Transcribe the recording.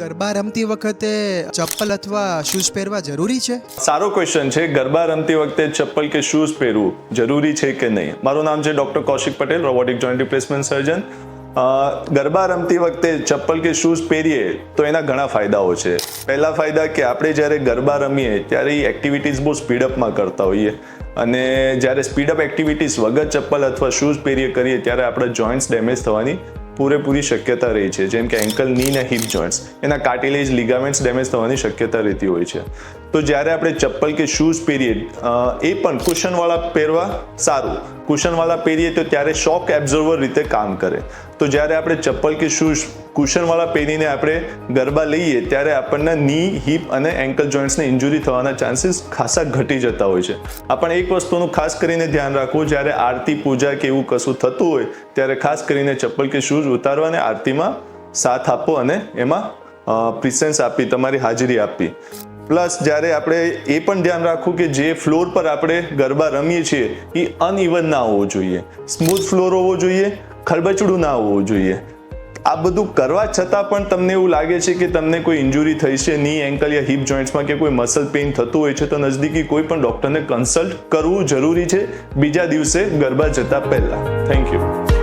ગરબા રમતી વખતે ચપ્પલ અથવા શૂઝ પહેરવા જરૂરી છે? સારો ક્વેશ્ચન છે. ગરબા રમતી વખતે ચપ્પલ કે શૂઝ પહેરવું જરૂરી છે કે નહીં? મારું નામ છે doctor Kaushik Patel, robotic joint replacement સર્જન. ગરબા રમતી વખતે ચપ્પલ કે શૂઝ પહેરીએ તો એના ઘણા ફાયદાઓ છે. પહેલા ફાયદા કે આપણે જ્યારે ગરબા રમીએ ત્યારે એ એક્ટિવિટીઝ બહુ સ્પીડઅપમાં કરતા હોઈએ, અને જ્યારે સ્પીડઅપ એક્ટિવિટીઝ વગર ચપ્પલ અથવા શૂઝ પહેરીએ કરીએ ત્યારે આપણા જોઈન્ટ્સ ડેમેજ થવાની પૂરેપૂરી શક્યતા રહી છે. જેમ કે એન્કલ, ની ને હિપ જોઈન્ટ્સ, એના કાર્ટિલેજ, લિગામેન્ટ્સ ડેમેજ થવાની શક્યતા રહેતી હોય છે. તો જ્યારે આપણે ચપ્પલ કે શૂઝ પહેરીએ, એ પણ કુશનવાળા પહેરવા સારું. કુશનવાળા પહેરીએ તો ત્યારે શોક એબ્ઝોર્વર રીતે કામ કરે. તો જ્યારે આપણે ચપ્પલ કે શૂઝ કુશનવાળા પહેરીને આપણે ગરબા લઈએ ત્યારે આપણને ની, હિપ અને એન્કલ જોઈન્ટ્સને ઇન્જુરી થવાના ચાન્સીસ ખાસા ઘટી જતા હોય છે. આપણે એક વસ્તુનું ખાસ કરીને ધ્યાન રાખવું, જ્યારે આરતી, પૂજા કે એવું કશું થતું હોય ત્યારે ખાસ કરીને ચપ્પલ કે શૂઝ ઉતારવા અને આરતીમાં સાથ આપવો અને એમાં પ્રિસેન્સ આપી, તમારી હાજરી આપવી. પ્લસ જ્યારે આપણે એ પણ ધ્યાન રાખવું કે જે ફ્લોર પર આપણે ગરબા રમીએ છીએ એ અનઇવન ના હોવો જોઈએ. સ્મૂથ ફ્લોર હોવો જોઈએ, ખરબચડું ના હોવું જોઈએ. આ બધું કરવા છતાં પણ તમને એવું લાગે છે કે તમને કોઈ ઇન્જુરી થઈ છે ની, એન્કલ યા હિપ જોઈન્ટ્સમાં, કે કોઈ મસલ પેઇન થતું હોય છે, તો નજદીકી કોઈ પણ ડૉક્ટરને કન્સલ્ટ કરવું જરૂરી છે બીજા દિવસે ગરબા જતા પહેલા. Thank you.